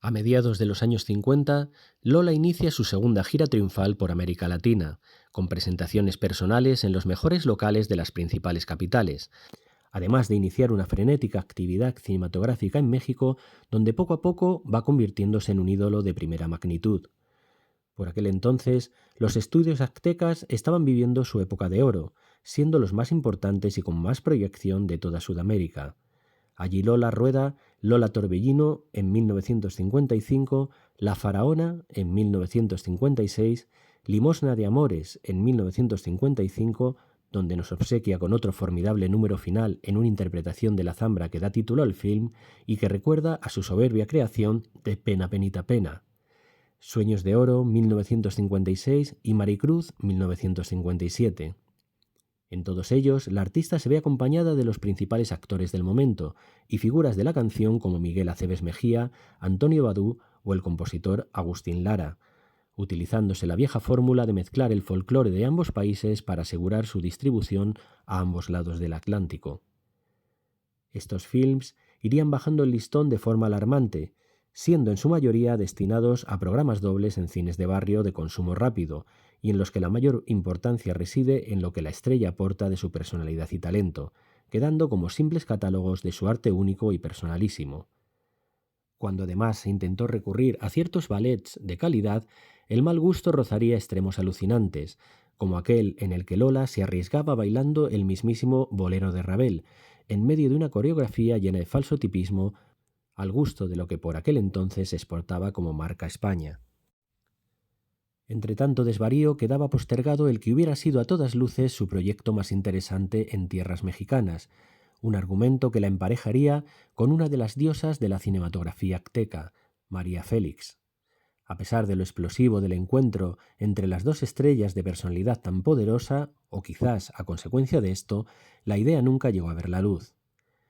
A mediados de los años 50, Lola inicia su segunda gira triunfal por América Latina, con presentaciones personales en los mejores locales de las principales capitales, además de iniciar una frenética actividad cinematográfica en México, donde poco a poco va convirtiéndose en un ídolo de primera magnitud. Por aquel entonces, los estudios aztecas estaban viviendo su época de oro, siendo los más importantes y con más proyección de toda Sudamérica. Allí Lola rueda Lola Torbellino en 1955, La Faraona en 1956, Limosna de Amores en 1955, donde nos obsequia con otro formidable número final en una interpretación de la zambra que da título al film y que recuerda a su soberbia creación de Pena Penita Pena. Sueños de Oro, 1956 y Maricruz, 1957. En todos ellos, la artista se ve acompañada de los principales actores del momento y figuras de la canción como Miguel Aceves Mejía, Antonio Badú o el compositor Agustín Lara, utilizándose la vieja fórmula de mezclar el folclore de ambos países para asegurar su distribución a ambos lados del Atlántico. Estos films irían bajando el listón de forma alarmante, siendo en su mayoría destinados a programas dobles en cines de barrio de consumo rápido, y en los que la mayor importancia reside en lo que la estrella aporta de su personalidad y talento, quedando como simples catálogos de su arte único y personalísimo. Cuando además se intentó recurrir a ciertos ballets de calidad, el mal gusto rozaría extremos alucinantes, como aquel en el que Lola se arriesgaba bailando el mismísimo bolero de Ravel, en medio de una coreografía llena de falso tipismo, al gusto de lo que por aquel entonces se exportaba como marca España. Entre tanto desvarío quedaba postergado el que hubiera sido a todas luces su proyecto más interesante en tierras mexicanas, un argumento que la emparejaría con una de las diosas de la cinematografía azteca, María Félix. A pesar de lo explosivo del encuentro entre las dos estrellas de personalidad tan poderosa, o quizás a consecuencia de esto, la idea nunca llegó a ver la luz.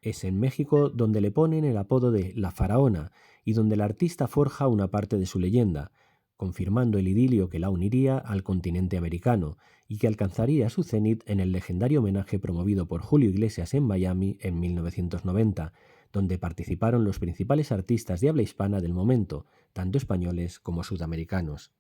Es en México donde le ponen el apodo de La Faraona y donde el artista forja una parte de su leyenda, confirmando el idilio que la uniría al continente americano y que alcanzaría su cenit en el legendario homenaje promovido por Julio Iglesias en Miami en 1990, donde participaron los principales artistas de habla hispana del momento, tanto españoles como sudamericanos.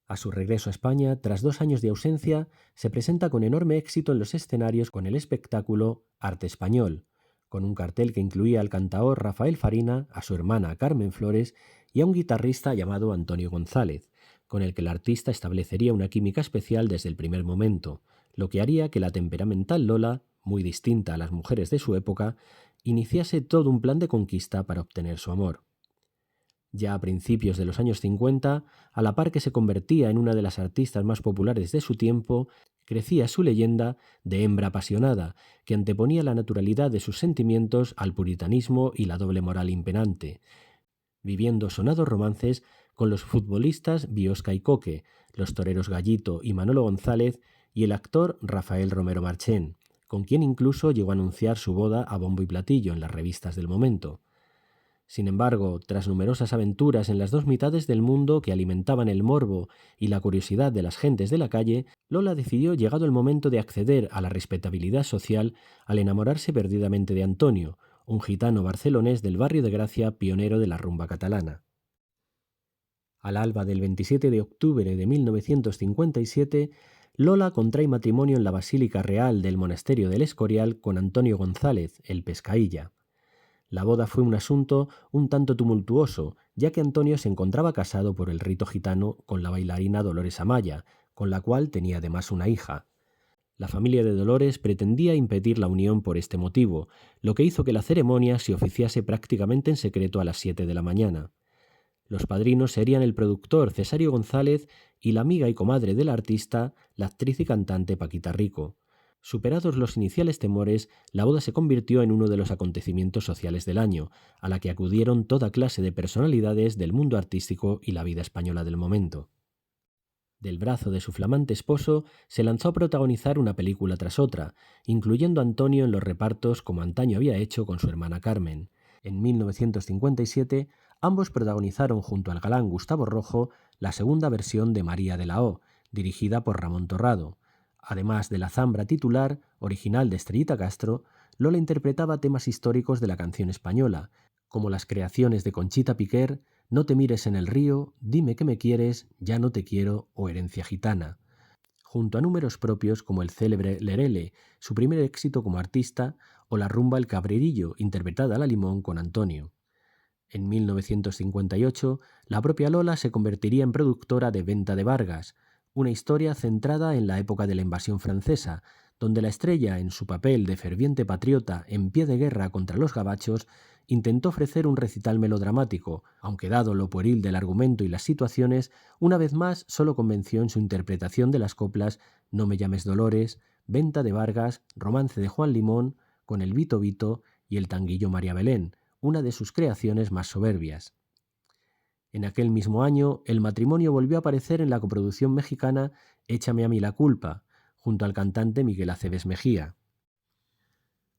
A su regreso a España, tras 2 años de ausencia, se presenta con enorme éxito en los escenarios con el espectáculo Arte Español, con un cartel que incluía al cantaor Rafael Farina, a su hermana Carmen Flores y a un guitarrista llamado Antonio González, con el que el artista establecería una química especial desde el primer momento, lo que haría que la temperamental Lola, muy distinta a las mujeres de su época, iniciase todo un plan de conquista para obtener su amor. Ya a principios de los años 50, a la par que se convertía en una de las artistas más populares de su tiempo, crecía su leyenda de hembra apasionada, que anteponía la naturalidad de sus sentimientos al puritanismo y la doble moral imperante, viviendo sonados romances con los futbolistas Biosca y Coque, los toreros Gallito y Manolo González y el actor Rafael Romero Marchén, con quien incluso llegó a anunciar su boda a bombo y platillo en las revistas del momento. Sin embargo, tras numerosas aventuras en las dos mitades del mundo que alimentaban el morbo y la curiosidad de las gentes de la calle, Lola decidió, llegado el momento de acceder a la respetabilidad social, al enamorarse perdidamente de Antonio, un gitano barcelonés del barrio de Gracia, pionero de la rumba catalana. Al alba del 27 de octubre de 1957, Lola contrae matrimonio en la Basílica Real del Monasterio del Escorial con Antonio González, el Pescaílla. La boda fue un asunto un tanto tumultuoso, ya que Antonio se encontraba casado por el rito gitano con la bailarina Dolores Amaya, con la cual tenía además una hija. La familia de Dolores pretendía impedir la unión por este motivo, lo que hizo que la ceremonia se oficiase prácticamente en secreto a las 7 de la mañana. Los padrinos serían el productor Cesario González y la amiga y comadre del artista, la actriz y cantante Paquita Rico. Superados los iniciales temores, la boda se convirtió en uno de los acontecimientos sociales del año, a la que acudieron toda clase de personalidades del mundo artístico y la vida española del momento. Del brazo de su flamante esposo se lanzó a protagonizar una película tras otra, incluyendo a Antonio en los repartos como antaño había hecho con su hermana Carmen. En 1957, ambos protagonizaron junto al galán Gustavo Rojo la segunda versión de María de la O, dirigida por Ramón Torrado. Además de la zambra titular, original de Estrellita Castro, Lola interpretaba temas históricos de la canción española, como las creaciones de Conchita Piquer, No te mires en el río, Dime que me quieres, Ya no te quiero o Herencia gitana, junto a números propios como el célebre Lerele, su primer éxito como artista, o la rumba El Cabrerillo, interpretada a la limón con Antonio. En 1958, la propia Lola se convertiría en productora de Venta de Vargas, una historia centrada en la época de la invasión francesa, donde la estrella, en su papel de ferviente patriota en pie de guerra contra los gabachos, intentó ofrecer un recital melodramático, aunque dado lo pueril del argumento y las situaciones, una vez más solo convenció en su interpretación de las coplas No me llames Dolores, Venta de Vargas, Romance de Juan Limón, con el Vito Vito y el tanguillo María Belén, una de sus creaciones más soberbias. En aquel mismo año, el matrimonio volvió a aparecer en la coproducción mexicana Échame a mí la culpa, junto al cantante Miguel Aceves Mejía.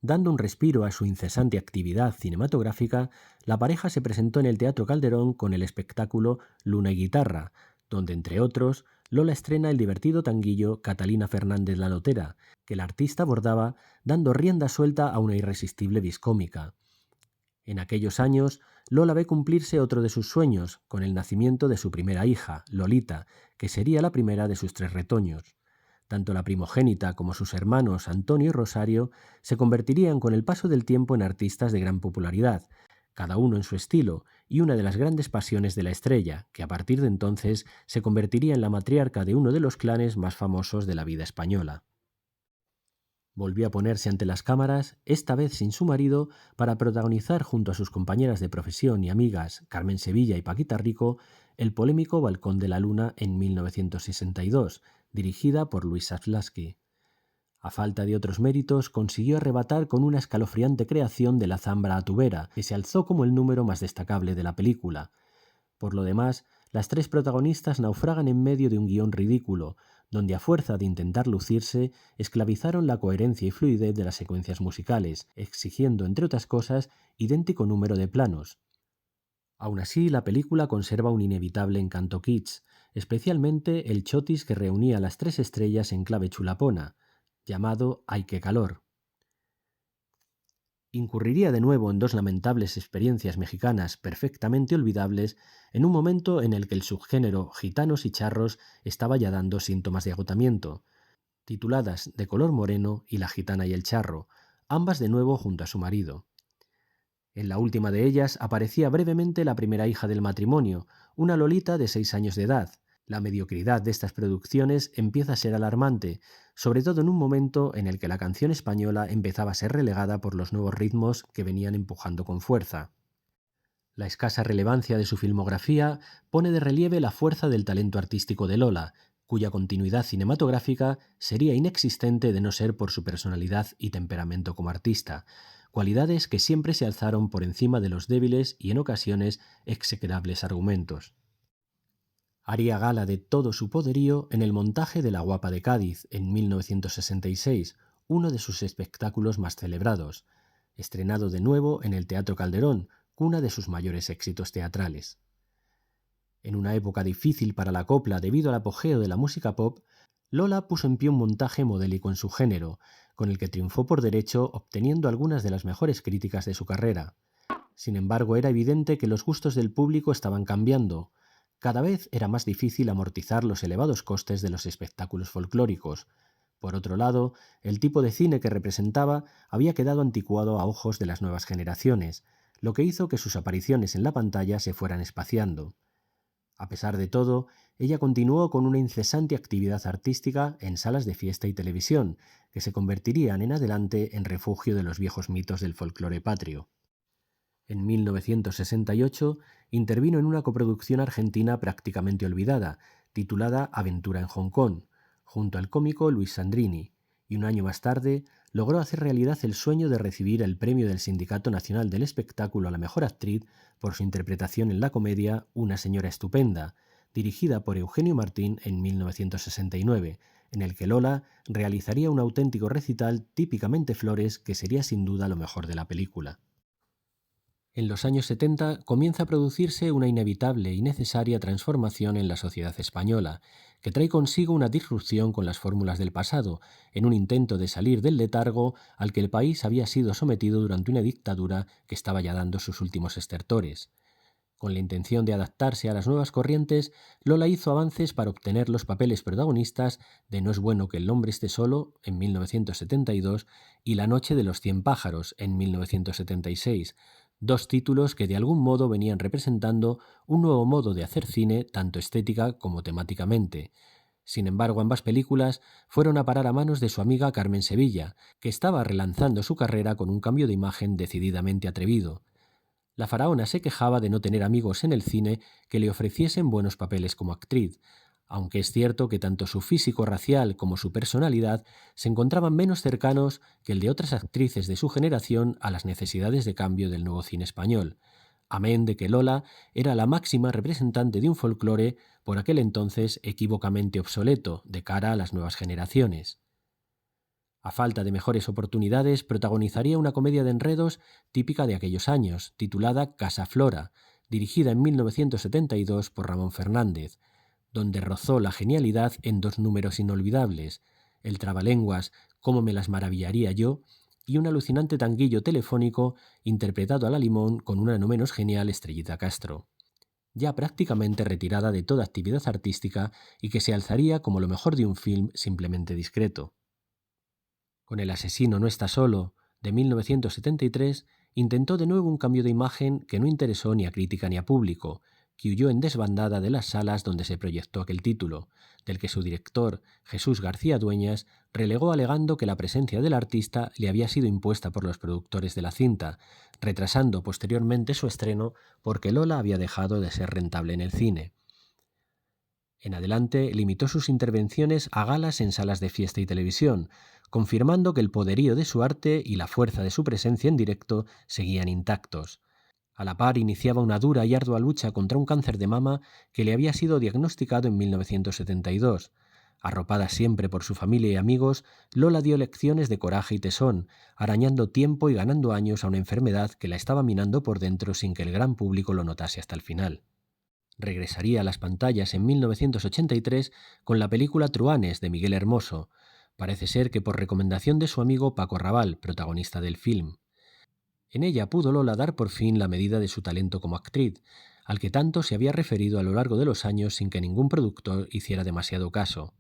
Dando un respiro a su incesante actividad cinematográfica, la pareja se presentó en el Teatro Calderón con el espectáculo Luna y Guitarra, donde, entre otros, Lola estrena el divertido tanguillo Catalina Fernández la Lotera, que el artista abordaba dando rienda suelta a una irresistible viscómica. En aquellos años, Lola ve cumplirse otro de sus sueños, con el nacimiento de su primera hija, Lolita, que sería la primera de sus 3 retoños. Tanto la primogénita como sus hermanos Antonio y Rosario se convertirían con el paso del tiempo en artistas de gran popularidad, cada uno en su estilo, y una de las grandes pasiones de la estrella, que a partir de entonces se convertiría en la matriarca de uno de los clanes más famosos de la vida española. Volvió a ponerse ante las cámaras, esta vez sin su marido, para protagonizar junto a sus compañeras de profesión y amigas Carmen Sevilla y Paquita Rico el polémico Balcón de la Luna en 1962, dirigida por Luis Saflasky. A falta de otros méritos, consiguió arrebatar con una escalofriante creación de La Zambra a tu vera, que se alzó como el número más destacable de la película. Por lo demás, las 3 protagonistas naufragan en medio de un guión ridículo, donde a fuerza de intentar lucirse, esclavizaron la coherencia y fluidez de las secuencias musicales, exigiendo, entre otras cosas, idéntico número de planos. Aún así, la película conserva un inevitable encanto kitsch, especialmente el chotis que reunía a las 3 estrellas en clave chulapona, llamado Ay qué calor. Incurriría de nuevo en 2 lamentables experiencias mexicanas perfectamente olvidables en un momento en el que el subgénero gitanos y charros estaba ya dando síntomas de agotamiento, tituladas De color moreno y La gitana y el charro, ambas de nuevo junto a su marido. En la última de ellas aparecía brevemente la primera hija del matrimonio, una Lolita de 6 años de edad. La mediocridad de estas producciones empieza a ser alarmante, sobre todo en un momento en el que la canción española empezaba a ser relegada por los nuevos ritmos que venían empujando con fuerza. La escasa relevancia de su filmografía pone de relieve la fuerza del talento artístico de Lola, cuya continuidad cinematográfica sería inexistente de no ser por su personalidad y temperamento como artista, cualidades que siempre se alzaron por encima de los débiles y en ocasiones execrables argumentos. Haría gala de todo su poderío en el montaje de La Guapa de Cádiz en 1966, uno de sus espectáculos más celebrados, estrenado de nuevo en el Teatro Calderón, cuna de sus mayores éxitos teatrales. En una época difícil para la copla debido al apogeo de la música pop, Lola puso en pie un montaje modélico en su género, con el que triunfó por derecho obteniendo algunas de las mejores críticas de su carrera. Sin embargo, era evidente que los gustos del público estaban cambiando. Cada vez era más difícil amortizar los elevados costes de los espectáculos folclóricos. Por otro lado, el tipo de cine que representaba había quedado anticuado a ojos de las nuevas generaciones, lo que hizo que sus apariciones en la pantalla se fueran espaciando. A pesar de todo, ella continuó con una incesante actividad artística en salas de fiesta y televisión, que se convertirían en adelante en refugio de los viejos mitos del folclore patrio. En 1968 intervino en una coproducción argentina prácticamente olvidada, titulada Aventura en Hong Kong, junto al cómico Luis Sandrini, y un año más tarde logró hacer realidad el sueño de recibir el premio del Sindicato Nacional del Espectáculo a la Mejor Actriz por su interpretación en la comedia Una señora estupenda, dirigida por Eugenio Martín en 1969, en el que Lola realizaría un auténtico recital típicamente Flores que sería sin duda lo mejor de la película. En los años 70 comienza a producirse una inevitable y necesaria transformación en la sociedad española, que trae consigo una disrupción con las fórmulas del pasado, en un intento de salir del letargo al que el país había sido sometido durante una dictadura que estaba ya dando sus últimos estertores. Con la intención de adaptarse a las nuevas corrientes, Lola hizo avances para obtener los papeles protagonistas de No es bueno que el hombre esté solo, en 1972, y La noche de los 100 pájaros, en 1976, dos títulos que de algún modo venían representando un nuevo modo de hacer cine tanto estética como temáticamente. Sin embargo, ambas películas fueron a parar a manos de su amiga Carmen Sevilla, que estaba relanzando su carrera con un cambio de imagen decididamente atrevido. La faraona se quejaba de no tener amigos en el cine que le ofreciesen buenos papeles como actriz, aunque es cierto que tanto su físico racial como su personalidad se encontraban menos cercanos que el de otras actrices de su generación a las necesidades de cambio del nuevo cine español, amén de que Lola era la máxima representante de un folclore por aquel entonces equívocamente obsoleto de cara a las nuevas generaciones. A falta de mejores oportunidades, protagonizaría una comedia de enredos típica de aquellos años, titulada Casa Flora, dirigida en 1972 por Ramón Fernández, donde rozó la genialidad en dos números inolvidables, el trabalenguas Cómo me las maravillaría yo, y un alucinante tanguillo telefónico interpretado a la limón con una no menos genial Estrellita Castro, ya prácticamente retirada de toda actividad artística y que se alzaría como lo mejor de un film simplemente discreto. Con El asesino no está solo, de 1973, intentó de nuevo un cambio de imagen que no interesó ni a crítica ni a público, que huyó en desbandada de las salas donde se proyectó aquel título, del que su director, Jesús García Dueñas, relegó alegando que la presencia del artista le había sido impuesta por los productores de la cinta, retrasando posteriormente su estreno porque Lola había dejado de ser rentable en el cine. En adelante limitó sus intervenciones a galas en salas de fiesta y televisión, confirmando que el poderío de su arte y la fuerza de su presencia en directo seguían intactos. A la par iniciaba una dura y ardua lucha contra un cáncer de mama que le había sido diagnosticado en 1972. Arropada siempre por su familia y amigos, Lola dio lecciones de coraje y tesón, arañando tiempo y ganando años a una enfermedad que la estaba minando por dentro sin que el gran público lo notase hasta el final. Regresaría a las pantallas en 1983 con la película Truanes de Miguel Hermoso. Parece ser que por recomendación de su amigo Paco Raval, protagonista del film. En ella pudo Lola dar por fin la medida de su talento como actriz, al que tanto se había referido a lo largo de los años sin que ningún productor hiciera demasiado caso.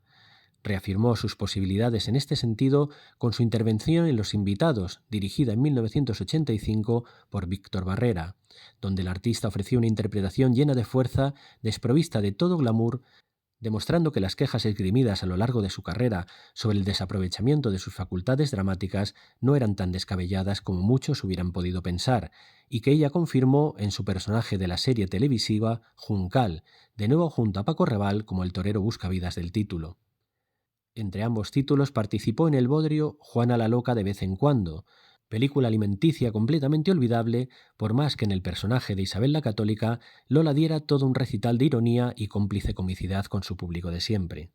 Reafirmó sus posibilidades en este sentido con su intervención en Los Invitados, dirigida en 1985 por Víctor Barrera, donde el artista ofreció una interpretación llena de fuerza, desprovista de todo glamour, demostrando que las quejas esgrimidas a lo largo de su carrera sobre el desaprovechamiento de sus facultades dramáticas no eran tan descabelladas como muchos hubieran podido pensar, y que ella confirmó en su personaje de la serie televisiva Juncal, de nuevo junto a Paco Raval como el torero buscavidas del título. Entre ambos títulos participó en el bodrio Juana la Loca de vez en cuando, película alimenticia completamente olvidable, por más que en el personaje de Isabel la Católica Lola diera todo un recital de ironía y cómplice comicidad con su público de siempre.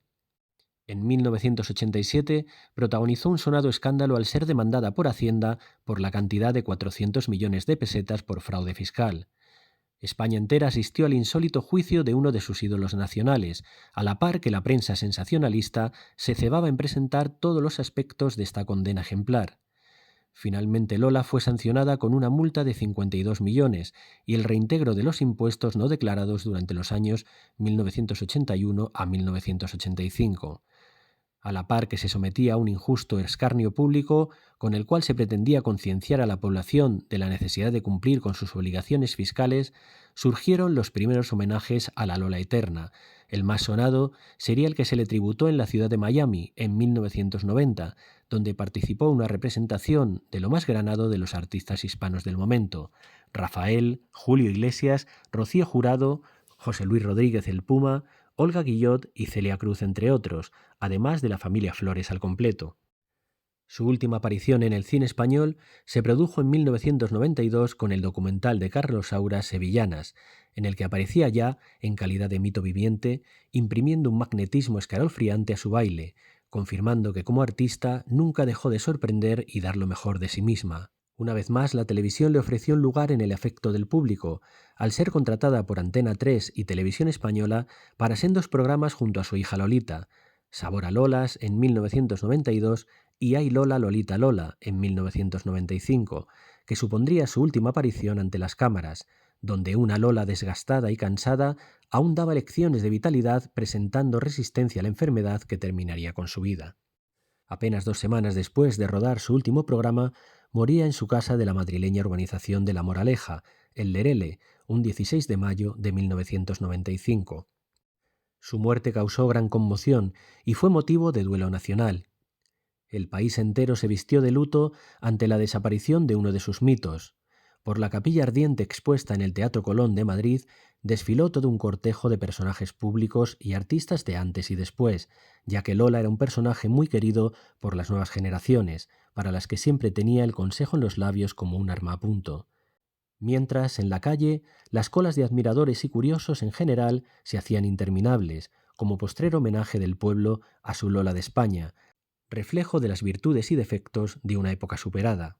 En 1987 protagonizó un sonado escándalo al ser demandada por Hacienda por la cantidad de 400 millones de pesetas por fraude fiscal. España entera asistió al insólito juicio de uno de sus ídolos nacionales, a la par que la prensa sensacionalista se cebaba en presentar todos los aspectos de esta condena ejemplar. Finalmente Lola fue sancionada con una multa de 52 millones y el reintegro de los impuestos no declarados durante los años 1981 a 1985. A la par que se sometía a un injusto escarnio público con el cual se pretendía concienciar a la población de la necesidad de cumplir con sus obligaciones fiscales, surgieron los primeros homenajes a la Lola Eterna. El más sonado sería el que se le tributó en la ciudad de Miami en 1990, donde participó una representación de lo más granado de los artistas hispanos del momento: Rafael, Julio Iglesias, Rocío Jurado, José Luis Rodríguez el Puma, Olga Guillot y Celia Cruz, entre otros, además de la familia Flores al completo. Su última aparición en el cine español se produjo en 1992 con el documental de Carlos Saura Sevillanas, en el que aparecía ya en calidad de mito viviente, imprimiendo un magnetismo escalofriante a su baile, confirmando que como artista nunca dejó de sorprender y dar lo mejor de sí misma. Una vez más, la televisión le ofreció un lugar en el afecto del público, al ser contratada por Antena 3 y Televisión Española para sendos programas junto a su hija Lolita, Sabor a Lolas en 1992 y Ay Lola, Lolita Lola en 1995, que supondría su última aparición ante las cámaras, donde una Lola desgastada y cansada aún daba lecciones de vitalidad presentando resistencia a la enfermedad que terminaría con su vida. Apenas 2 semanas después de rodar su último programa, moría en su casa de la madrileña urbanización de La Moraleja, El Lerele, un 16 de mayo de 1995. Su muerte causó gran conmoción y fue motivo de duelo nacional. El país entero se vistió de luto ante la desaparición de uno de sus mitos. Por la capilla ardiente expuesta en el Teatro Colón de Madrid desfiló todo un cortejo de personajes públicos y artistas de antes y después, ya que Lola era un personaje muy querido por las nuevas generaciones, para las que siempre tenía el consejo en los labios como un arma a punto. Mientras, en la calle, las colas de admiradores y curiosos en general se hacían interminables, como postrero homenaje del pueblo a su Lola de España, reflejo de las virtudes y defectos de una época superada.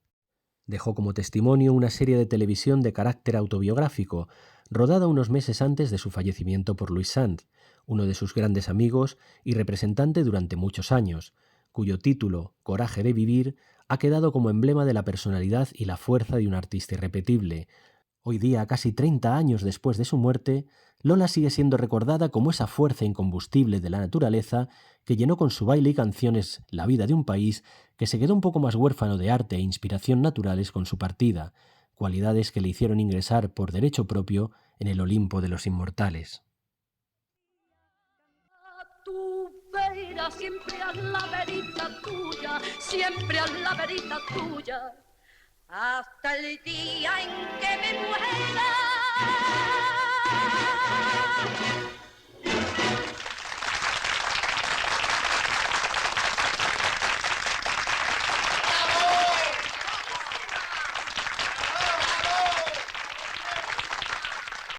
Dejó como testimonio una serie de televisión de carácter autobiográfico, rodada unos meses antes de su fallecimiento por Luis Sanz, uno de sus grandes amigos y representante durante muchos años, cuyo título, Coraje de vivir, ha quedado como emblema de la personalidad y la fuerza de un artista irrepetible. Hoy día, casi 30 años después de su muerte, Lola sigue siendo recordada como esa fuerza incombustible de la naturaleza que llenó con su baile y canciones la vida de un país que se quedó un poco más huérfano de arte e inspiración naturales con su partida, cualidades que le hicieron ingresar por derecho propio en el Olimpo de los inmortales. Siempre a la verita tuya, siempre a la verita tuya, hasta el día en que me muera.